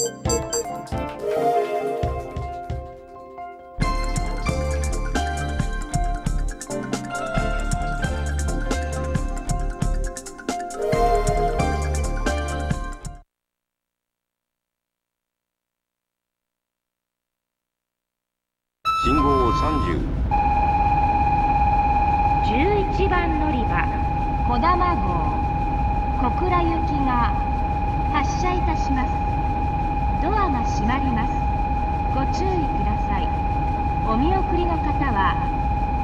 信号30。11番乗り場小玉号小倉行きが発車いたします。ドアが閉まります。ご注意ください。お見送りの方は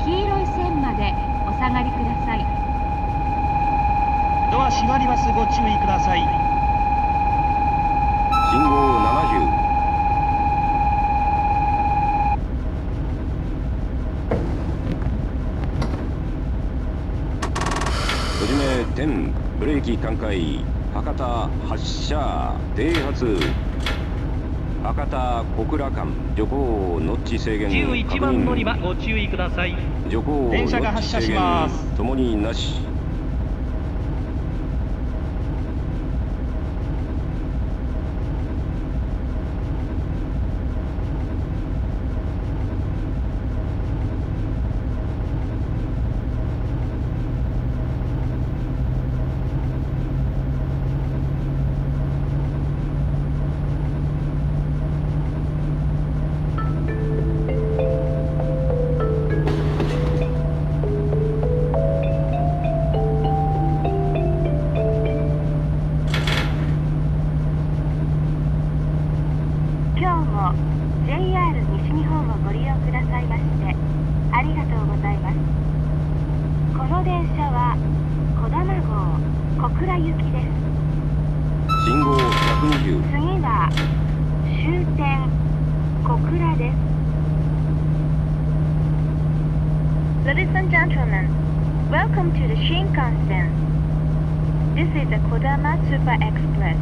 黄色い線までお下がりください。ドア閉まります。ご注意ください。信号70。閉じめ点ブレーキ単回博多発車停発博多小倉間徐行ノッチ制限11番乗り場ご注意ください。徐行電車が発車します。ともになし。今日も JR 西日本をご利用くださいましてありがとうございます。この電車は小玉号小倉行きです。信号120。次は終点小倉です。Ladies and gentlemen, welcome to the Shinkansen. This is the Kodama Super Express,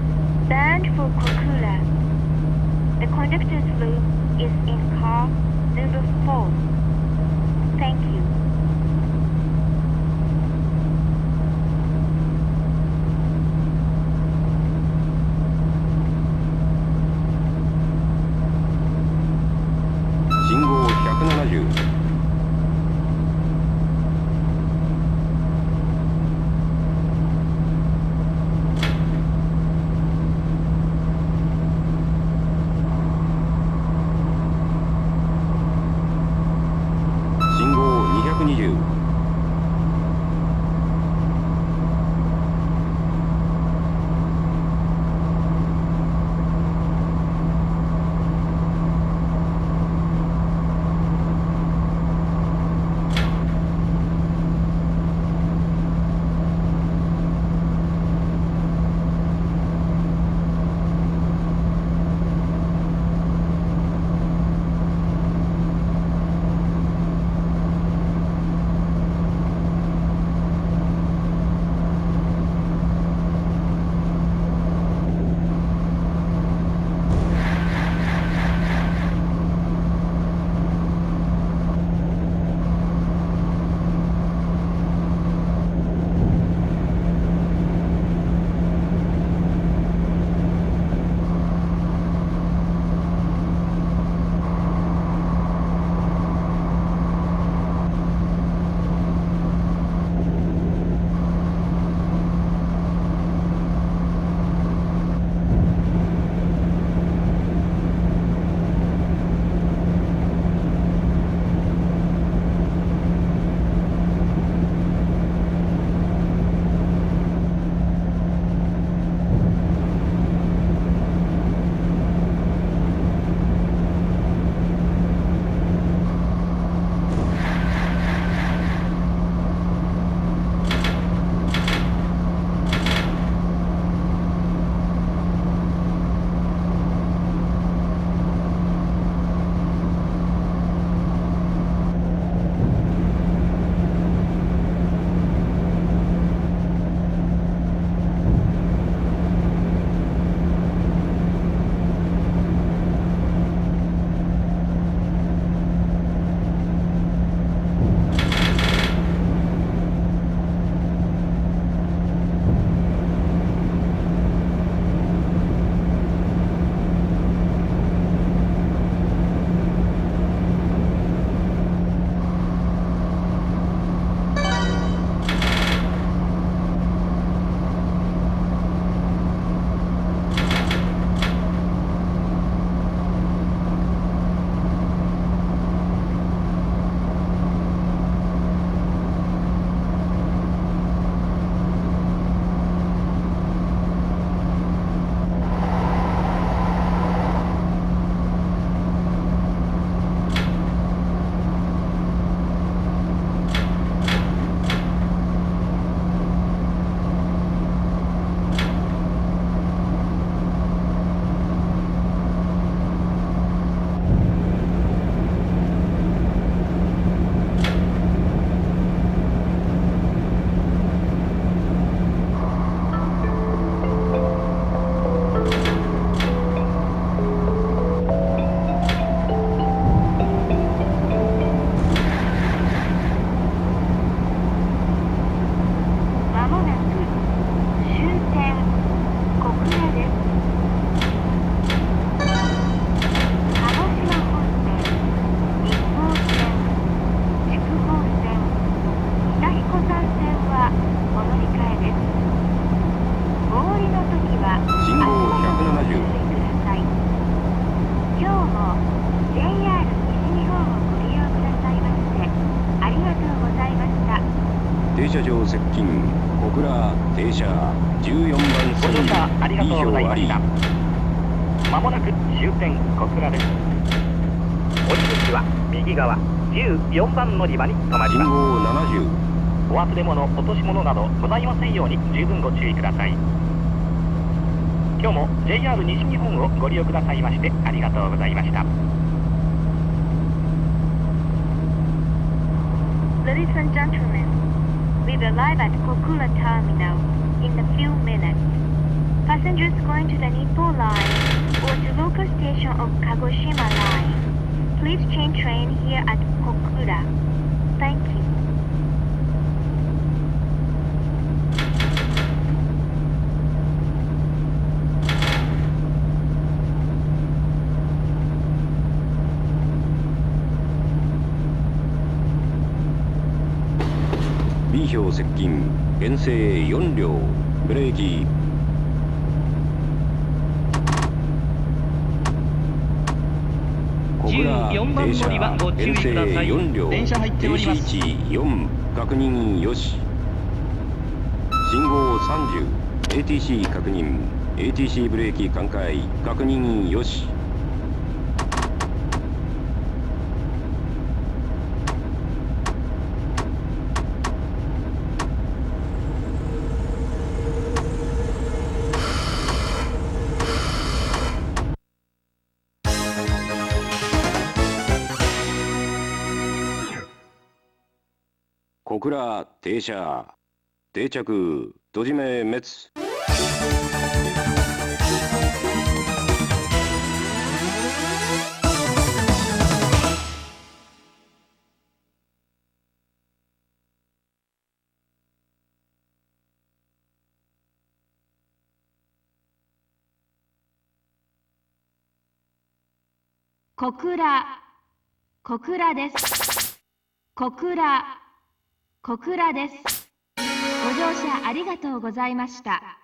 bound for Kokura.The conductor's room is in car number 4. Thank you. 信号170。信号200。は信号170。今日も JR 西日本をご利用くださいましてありがとうございました。停車場接近、小倉停車14番ご乗車ありがとうございました。まもなく終点小倉です。降り口は右側14番乗り場に停まります。信号70。お忘れ物、落とし物などございませんように十分ご注意ください。今日も JR 西日本をご利用くださいましてありがとうございました。Ladies and gentlemen, we will arrive at Kokura Terminal in a few minutes. Passengers going to the Nippo Line or the local station of Kagoshima Line, please change train here at Kokura. Thank you.B 標接近、編成4両、ブレーキ。小倉14番停車乗り場ご注意編成ください。 4両、電車入っております。停止位置4、確認よし。信号30、ATC 確認、ATC ブレーキ寛解、確認よし。小倉停車定着閉じ目滅。小倉です。小倉です。ご乗車ありがとうございました。